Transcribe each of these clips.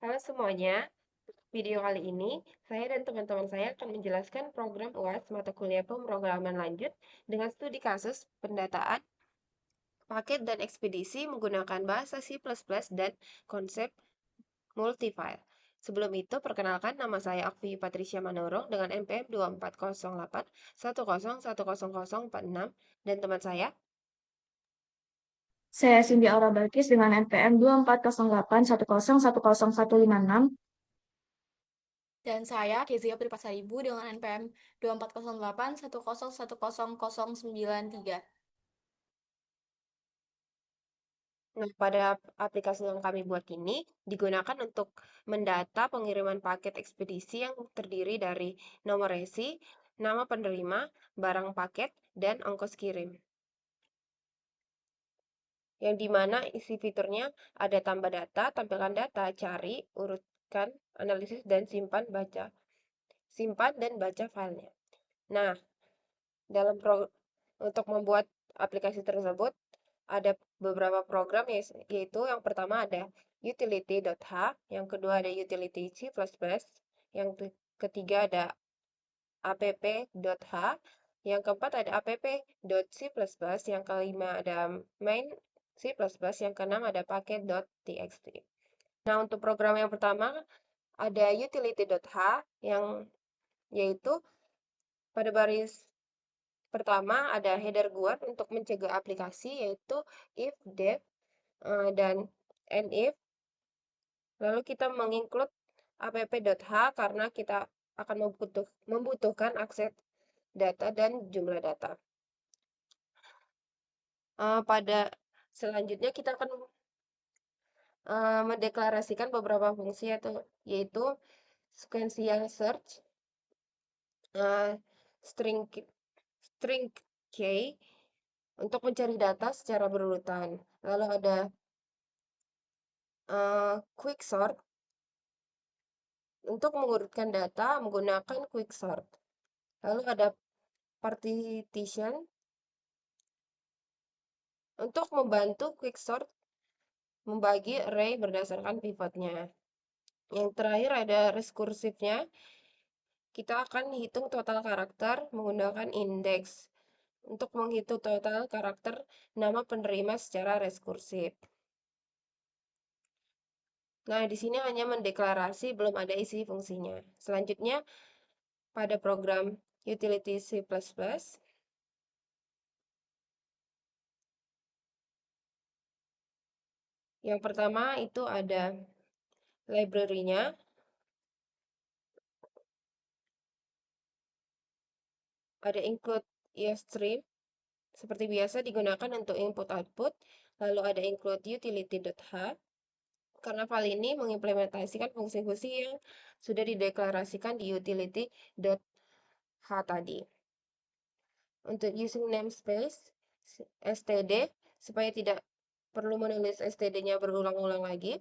Halo semuanya, video kali ini saya dan teman-teman saya akan menjelaskan program UAS mata kuliah pemrograman lanjut dengan studi kasus pendataan paket dan ekspedisi menggunakan bahasa C++ dan konsep multifile. Sebelum itu, perkenalkan nama saya Akvi Patricia Manurung dengan NPM 240810101046 dan teman saya. Saya Cindy Aura Balkis dengan NPM 240810101156. Dan saya Kezia Pripasaribu dengan NPM 240810110093. Nah, pada aplikasi yang kami buat ini digunakan untuk mendata pengiriman paket ekspedisi yang terdiri dari nomor resi, nama penerima, barang paket, dan ongkos kirim. Yang dimana isi fiturnya ada tambah data, tampilkan data, cari, urutkan, analisis, dan simpan baca. Simpan dan baca filenya. Nah, dalam untuk membuat aplikasi tersebut ada beberapa program yaitu yang pertama ada utility.h, yang kedua ada utility C++, yang ketiga ada app.h, yang keempat ada app.c++, yang kelima ada main C++, yang keenam ada packet.txt. Nah, untuk program yang pertama ada utility.h yang yaitu pada baris pertama ada header guard untuk mencegah aplikasi yaitu if, def, dan if. Lalu kita menginclude app.h karena kita akan membutuhkan akses data dan jumlah data. Pada selanjutnya kita akan mendeklarasikan beberapa fungsi yaitu sequential search, uh, string string key untuk mencari data secara berurutan. Lalu ada quick sort untuk mengurutkan data menggunakan quick sort. Lalu ada partition untuk membantu quick sort membagi array berdasarkan pivotnya. Yang terakhir ada rekursifnya. Kita akan hitung total karakter menggunakan index untuk menghitung total karakter nama penerima secara rekursif. Nah, di sini hanya mendeklarasi, belum ada isi fungsinya. Selanjutnya, pada program utility C++, yang pertama itu ada library-nya, ada include stream, seperti biasa digunakan untuk input-output, lalu ada include utility.h, karena file ini mengimplementasikan fungsi-fungsi yang sudah dideklarasikan di utility.h tadi. Untuk using namespace, std, supaya tidak perlu menulis std-nya berulang-ulang lagi.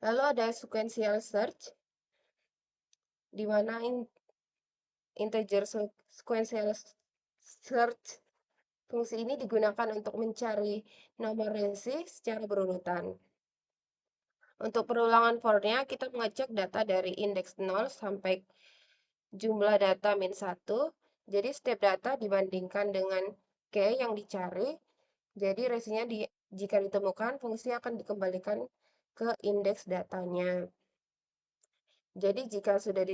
Lalu ada sequential search, di mana integer sequential search fungsi ini digunakan untuk mencari nomor resi secara berurutan. Untuk perulangan for-nya, kita mengecek data dari indeks 0 sampai jumlah data min 1. Jadi setiap data dibandingkan dengan key yang dicari. Jadi resinya jika ditemukan, fungsi akan dikembalikan ke indeks datanya. Jadi jika sudah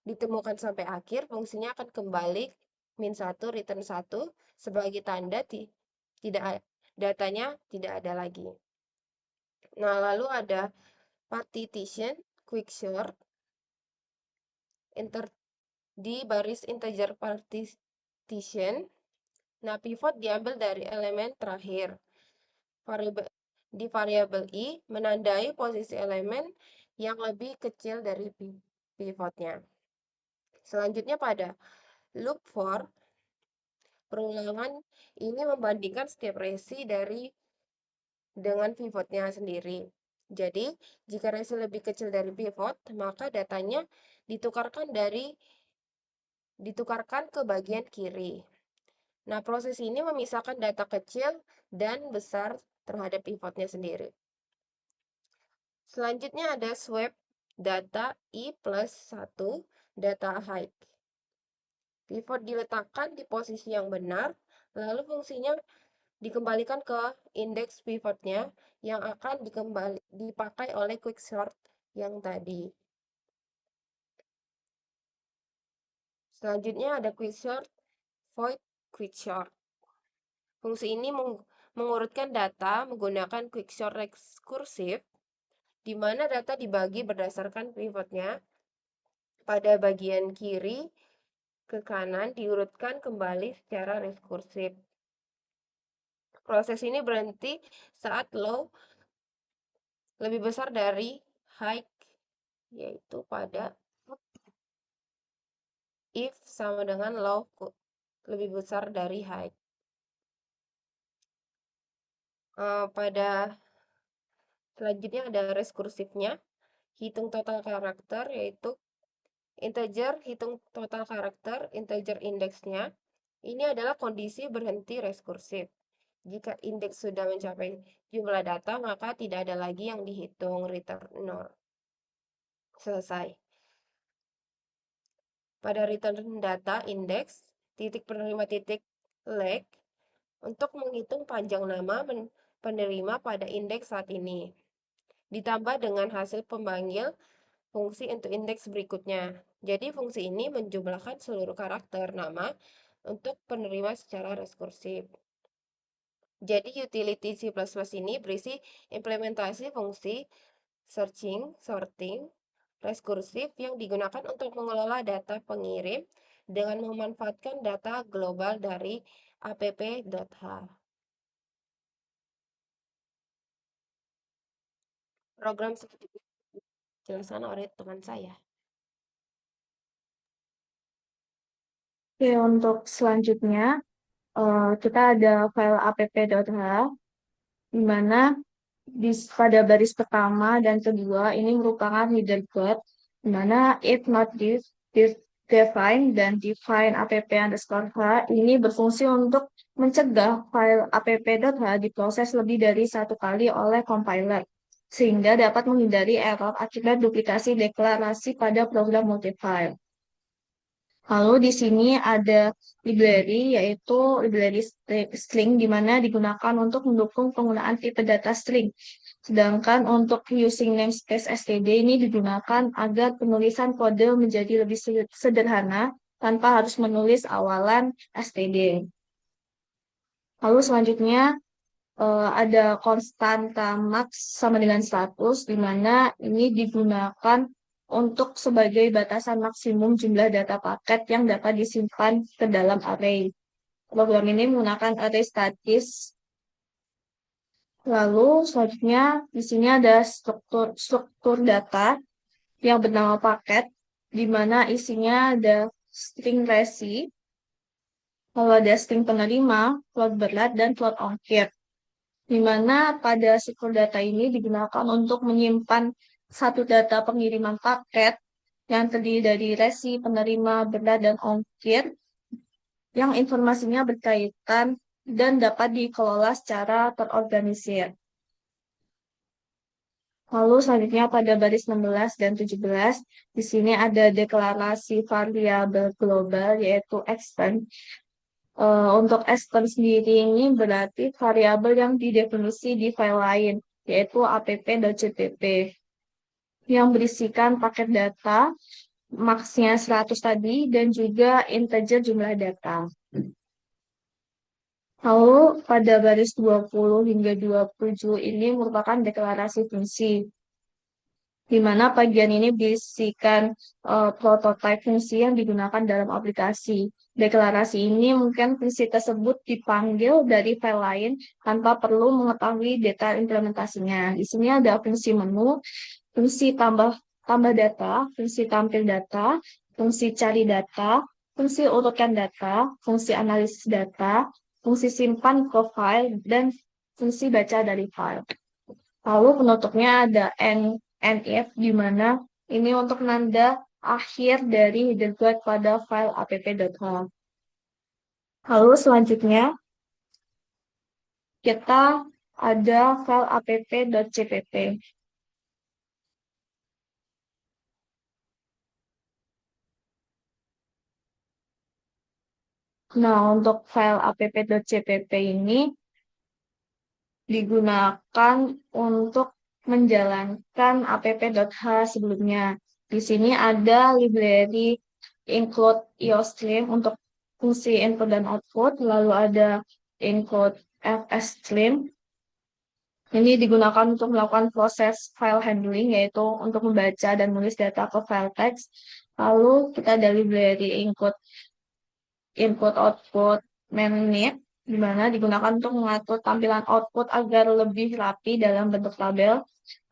ditemukan sampai akhir, fungsinya akan kembali min 1, return 1 sebagai tanda tidak datanya tidak ada lagi. Nah, lalu ada partition, quick sort, di baris integer partition. Nah, pivot diambil dari elemen terakhir. Di variabel i menandai posisi elemen yang lebih kecil dari pivotnya. Selanjutnya pada loop for, perulangan ini membandingkan setiap resi dengan pivotnya sendiri. Jadi, jika resi lebih kecil dari pivot, maka datanya ditukarkan ke bagian kiri. Nah, proses ini memisahkan data kecil dan besar terhadap pivotnya sendiri. Selanjutnya ada swap data I plus 1 data height. Pivot diletakkan di posisi yang benar, lalu fungsinya dikembalikan ke indeks pivotnya yang akan dipakai oleh quicksort yang tadi. Selanjutnya ada quicksort, void quicksort. Fungsi ini mengurutkan data menggunakan quicksort rekursif, di mana data dibagi berdasarkan pivotnya. Pada bagian kiri ke kanan diurutkan kembali secara rekursif. Proses ini berhenti saat low lebih besar dari high, yaitu pada if sama dengan low lebih besar dari high. Pada selanjutnya ada rekursifnya, hitung total karakter, yaitu integer hitung total karakter, integer indeksnya. Ini adalah kondisi berhenti rekursif. Jika indeks sudah mencapai jumlah data, maka tidak ada lagi yang dihitung, return 0. Selesai. Pada return data index, titik penerima titik leg, untuk menghitung panjang nama penerima pada indeks saat ini. Ditambah dengan hasil pemanggil fungsi untuk indeks berikutnya. Jadi fungsi ini menjumlahkan seluruh karakter nama untuk penerima secara rekursif. Jadi utility C++ ini berisi implementasi fungsi searching, sorting, rekursif yang digunakan untuk mengelola data pengirim dengan memanfaatkan data global dari app.h. Program seperti itu dijelaskan oleh teman saya. Oke, untuk selanjutnya kita ada file app.h, di mana pada baris pertama dan kedua ini merupakan hidden code, di mana if not define dan define app_h ini berfungsi untuk mencegah file app.h diproses lebih dari satu kali oleh compiler, sehingga dapat menghindari error akibat duplikasi deklarasi pada program multifile. Lalu di sini ada library, yaitu library string, di mana digunakan untuk mendukung penggunaan tipe data string. Sedangkan untuk using namespace std ini digunakan agar penulisan kode menjadi lebih sederhana tanpa harus menulis awalan std. Lalu selanjutnya ada konstanta max sama dengan 100, di mana ini digunakan untuk sebagai batasan maksimum jumlah data paket yang dapat disimpan ke dalam array. Program ini menggunakan array statis. Lalu selanjutnya di sini ada struktur data yang bernama paket, di mana isinya ada string resi, lalu ada string penerima, float berat, dan float ongkir. Di mana pada struktur data ini digunakan untuk menyimpan satu data pengiriman paket yang terdiri dari resi, penerima, berat, dan ongkir yang informasinya berkaitan dan dapat dikelola secara terorganisir. Lalu selanjutnya pada baris 16 dan 17, di sini ada deklarasi variabel global yaitu extend. Untuk extend sendiri ini berarti variabel yang didefinisi di file lain, yaitu app.cpp, yang berisikan paket data, maksnya 100 tadi, dan juga integer jumlah data. Lalu pada baris 20 hingga 27 ini merupakan deklarasi fungsi, di mana bagian ini berisikan prototipe fungsi yang digunakan dalam aplikasi. Deklarasi ini mungkin fungsi tersebut dipanggil dari file lain tanpa perlu mengetahui detail implementasinya. Di sini ada fungsi menu, fungsi tambah data, fungsi tampil data, fungsi cari data, fungsi urutkan data, fungsi analisis data, fungsi simpan ke file, dan fungsi baca dari file. Lalu penutupnya ada NF, di mana ini untuk nanda akhir dari hidden code pada file app.h. Lalu selanjutnya kita ada file app.cpp. Nah, untuk file app.cpp ini digunakan untuk menjalankan app.h sebelumnya. Di sini ada library include iostream untuk fungsi input dan output, lalu ada include fstream. Ini digunakan untuk melakukan proses file handling, yaitu untuk membaca dan menulis data ke file text. Lalu kita ada library include input output menit, di mana digunakan untuk mengatur tampilan output agar lebih rapi dalam bentuk tabel.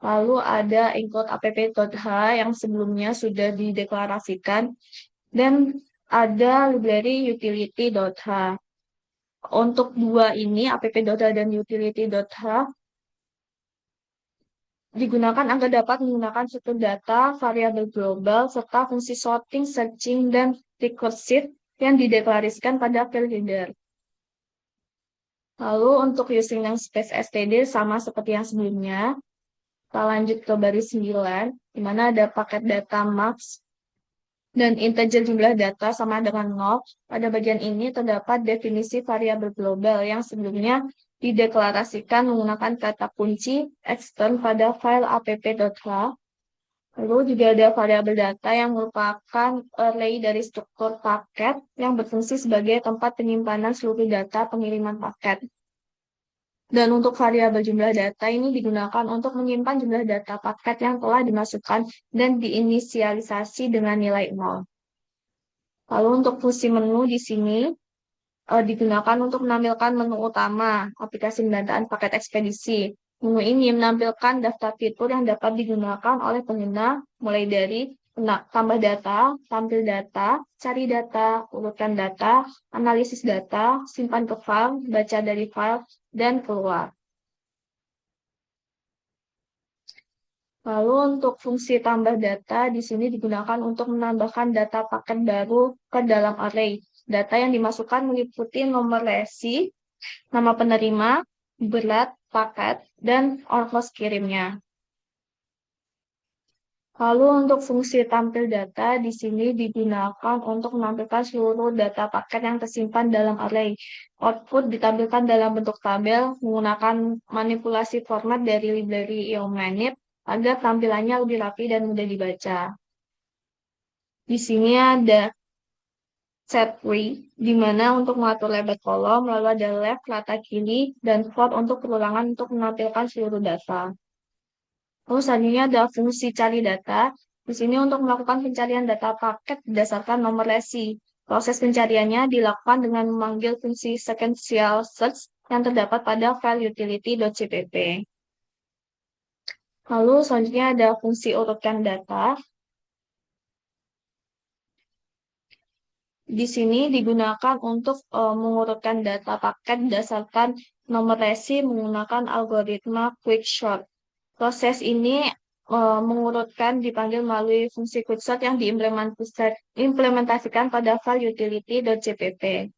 Lalu ada include app.h yang sebelumnya sudah dideklarasikan, dan ada library utility.h. Untuk dua ini, app.h dan utility.h, digunakan agar dapat menggunakan struktur data, variabel global, serta fungsi sorting, searching, dan recursive yang dideklarasikan pada file header. Lalu untuk using namespace std sama seperti yang sebelumnya. Kita lanjut ke baris 9, di mana ada paket data max dan integer jumlah data sama dengan 0. Pada bagian ini terdapat definisi variabel global yang sebelumnya dideklarasikan menggunakan kata kunci extern pada file app.h. Lalu juga ada variabel data yang merupakan array dari struktur paket yang berfungsi sebagai tempat penyimpanan seluruh data pengiriman paket. Dan untuk variabel jumlah data ini digunakan untuk menyimpan jumlah data paket yang telah dimasukkan dan diinisialisasi dengan nilai 0. Lalu untuk fungsi menu di sini digunakan untuk menampilkan menu utama aplikasi pendataan paket ekspedisi. Menu ini menampilkan daftar fitur yang dapat digunakan oleh pengguna, mulai dari tambah data, tampil data, cari data, urutkan data, analisis data, simpan ke file, baca dari file, dan keluar. Lalu untuk fungsi tambah data di sini digunakan untuk menambahkan data paket baru ke dalam array. Data yang dimasukkan meliputi nomor resi, nama penerima, berat paket, dan ongkos kirimnya. Lalu untuk fungsi tampil data di sini digunakan untuk menampilkan seluruh data paket yang tersimpan dalam array. Output ditampilkan dalam bentuk tabel menggunakan manipulasi format dari library EOManip agar tampilannya lebih rapi dan mudah dibaca. Di sini ada set tree, di mana untuk mengatur lebar kolom, lalu ada left, rata kiri, dan float untuk perulangan untuk menampilkan seluruh data. Lalu selanjutnya ada fungsi cari data. Di sini untuk melakukan pencarian data paket berdasarkan nomor resi. Proses pencariannya dilakukan dengan memanggil fungsi sequential search yang terdapat pada file utility.cpp. Lalu selanjutnya ada fungsi urutkan data. Di sini digunakan untuk mengurutkan data paket berdasarkan nomor resi menggunakan algoritma quicksort. Proses ini mengurutkan dipanggil melalui fungsi quicksort yang diimplementasikan pada file utility.cpp.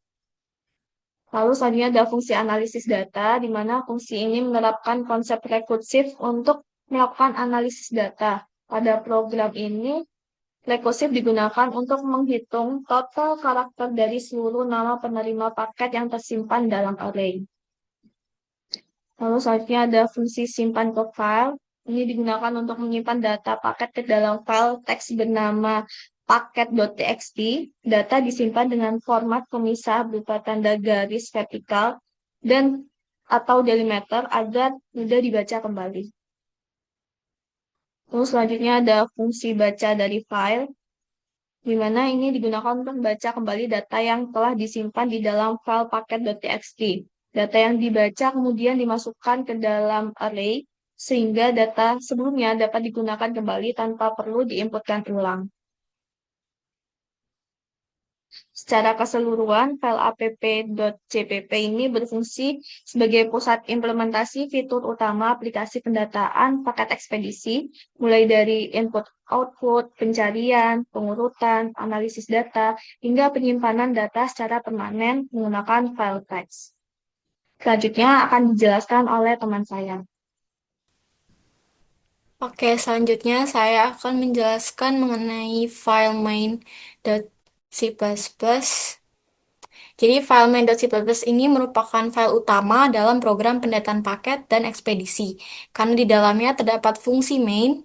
Lalu selanjutnya ada fungsi analisis data, di mana fungsi ini menerapkan konsep rekursif untuk melakukan analisis data. Pada program ini, rekursif digunakan untuk menghitung total karakter dari seluruh nama penerima paket yang tersimpan dalam array. Lalu selanjutnya ada fungsi simpan ke file. Ini digunakan untuk menyimpan data paket ke dalam file teks bernama paket.txt. Data disimpan dengan format pemisah berupa tanda garis vertikal dan atau delimiter agar mudah dibaca kembali. Lalu selanjutnya ada fungsi baca dari file, di mana ini digunakan untuk membaca kembali data yang telah disimpan di dalam file paket.txt. Data yang dibaca kemudian dimasukkan ke dalam array, sehingga data sebelumnya dapat digunakan kembali tanpa perlu diinputkan ulang. Secara keseluruhan, file app.cpp ini berfungsi sebagai pusat implementasi fitur utama aplikasi pendataan paket ekspedisi, mulai dari input-output, pencarian, pengurutan, analisis data, hingga penyimpanan data secara permanen menggunakan file text. Selanjutnya akan dijelaskan oleh teman saya. Oke, selanjutnya saya akan menjelaskan mengenai file main.c++. Jadi file main.c++ ini merupakan file utama dalam program pendataan paket dan ekspedisi, karena di dalamnya terdapat fungsi main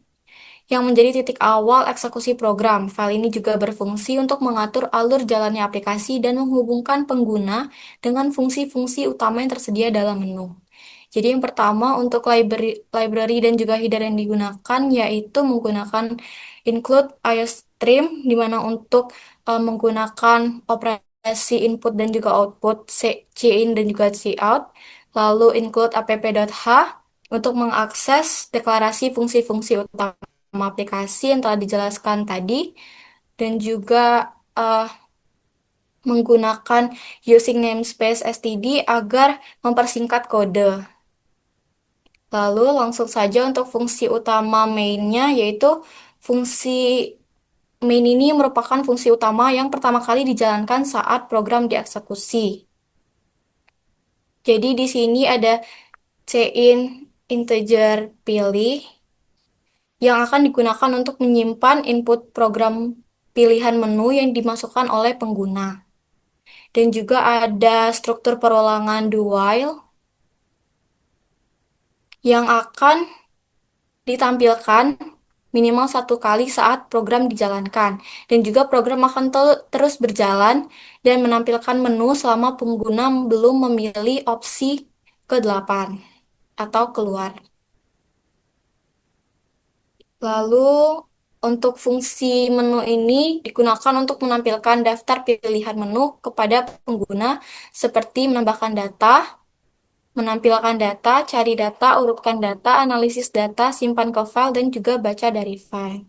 yang menjadi titik awal eksekusi program. File ini juga berfungsi untuk mengatur alur jalannya aplikasi dan menghubungkan pengguna dengan fungsi-fungsi utama yang tersedia dalam menu. Jadi yang pertama untuk library dan juga header yang digunakan yaitu menggunakan include iostream di mana untuk menggunakan operasi input dan juga output cin dan juga cout. Lalu include app.h untuk mengakses deklarasi fungsi-fungsi utama aplikasi yang telah dijelaskan tadi dan juga eh, menggunakan using namespace std agar mempersingkat kode. Lalu langsung saja untuk fungsi utama mainnya, yaitu fungsi main ini merupakan fungsi utama yang pertama kali dijalankan saat program dieksekusi. Jadi di sini ada cin integer pilih yang akan digunakan untuk menyimpan input program pilihan menu yang dimasukkan oleh pengguna. Dan juga ada struktur perulangan do while yang akan ditampilkan minimal satu kali saat program dijalankan. Dan juga program akan terus berjalan dan menampilkan menu selama pengguna belum memilih opsi ke-8 atau keluar. Lalu untuk fungsi menu ini digunakan untuk menampilkan daftar pilihan menu kepada pengguna seperti menambahkan data, menampilkan data, cari data, urutkan data, analisis data, simpan ke file, dan juga baca dari file.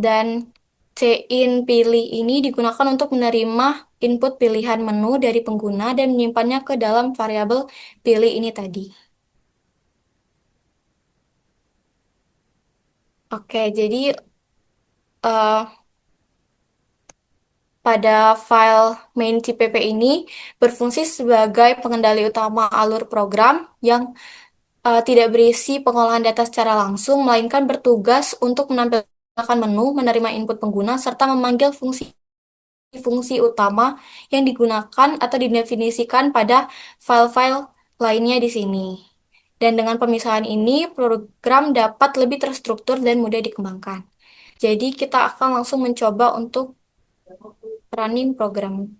Dan cin pilih ini digunakan untuk menerima input pilihan menu dari pengguna dan menyimpannya ke dalam variabel pilih ini tadi. Oke, jadi eh, pada file main CPP ini berfungsi sebagai pengendali utama alur program yang tidak berisi pengolahan data secara langsung, melainkan bertugas untuk menampilkan menu, menerima input pengguna, serta memanggil fungsi utama yang digunakan atau didefinisikan pada file-file lainnya di sini. Dan dengan pemisahan ini, program dapat lebih terstruktur dan mudah dikembangkan. Jadi kita akan langsung mencoba untuk running programnya.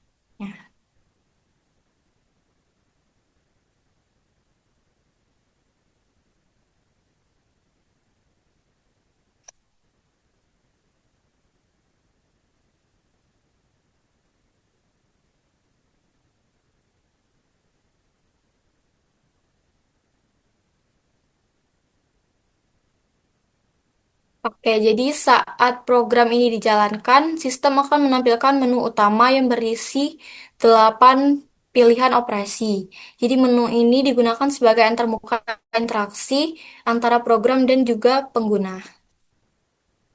Oke, jadi saat program ini dijalankan, sistem akan menampilkan menu utama yang berisi 8 pilihan operasi. Jadi menu ini digunakan sebagai antarmuka interaksi antara program dan juga pengguna.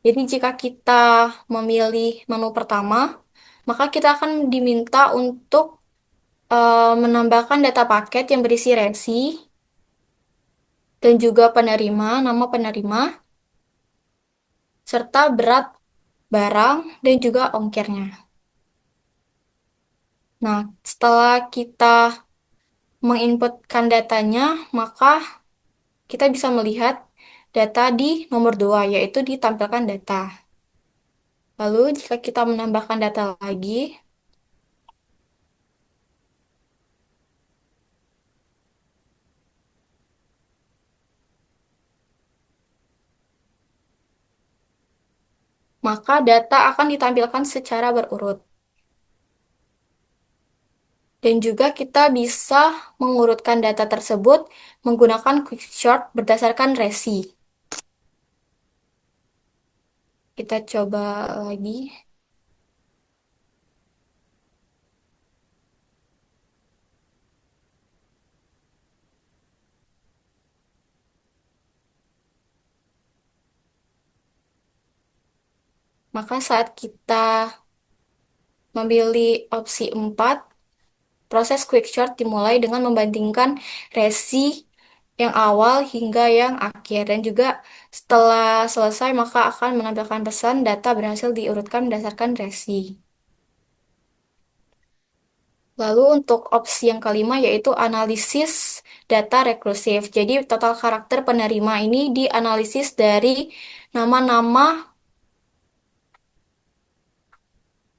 Jadi jika kita memilih menu pertama, maka kita akan diminta untuk menambahkan data paket yang berisi resi dan juga penerima, nama penerima, serta berat barang dan juga ongkirnya. Nah, setelah kita menginputkan datanya, maka kita bisa melihat data di nomor 2, yaitu ditampilkan data. Lalu, jika kita menambahkan data lagi, maka data akan ditampilkan secara berurut. Dan juga kita bisa mengurutkan data tersebut menggunakan quicksort berdasarkan resi. Kita coba lagi. Maka saat kita memilih opsi 4, proses quicksort dimulai dengan membandingkan resi yang awal hingga yang akhir. Dan juga setelah selesai, maka akan menampilkan pesan data berhasil diurutkan berdasarkan resi. Lalu untuk opsi yang kelima yaitu analisis data rekursif. Jadi total karakter penerima ini dianalisis dari nama-nama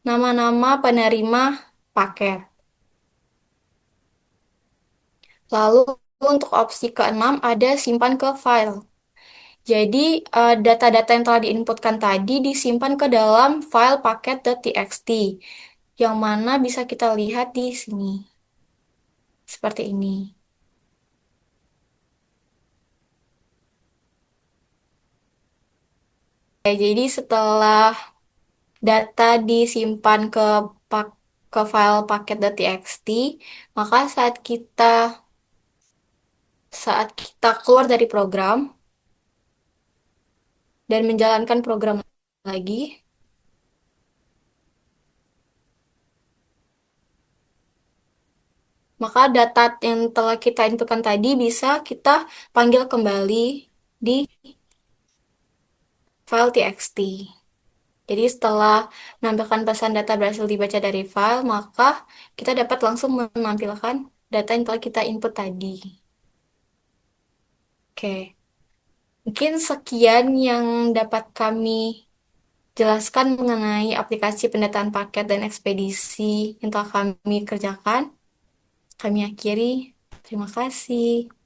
nama-nama penerima paket. Lalu untuk opsi keenam ada simpan ke file. Jadi data-data yang telah diinputkan tadi disimpan ke dalam file paket.txt yang mana bisa kita lihat di sini. Seperti ini. Jadi setelah data disimpan ke file paket.txt, maka saat kita keluar dari program dan menjalankan program lagi, maka data yang telah kita inputkan tadi bisa kita panggil kembali di file txt. Jadi setelah menambahkan pesan data berhasil dibaca dari file, maka kita dapat langsung menampilkan data yang telah kita input tadi. Oke, mungkin sekian yang dapat kami jelaskan mengenai aplikasi pendataan paket dan ekspedisi yang telah kami kerjakan. Kami akhiri. Terima kasih.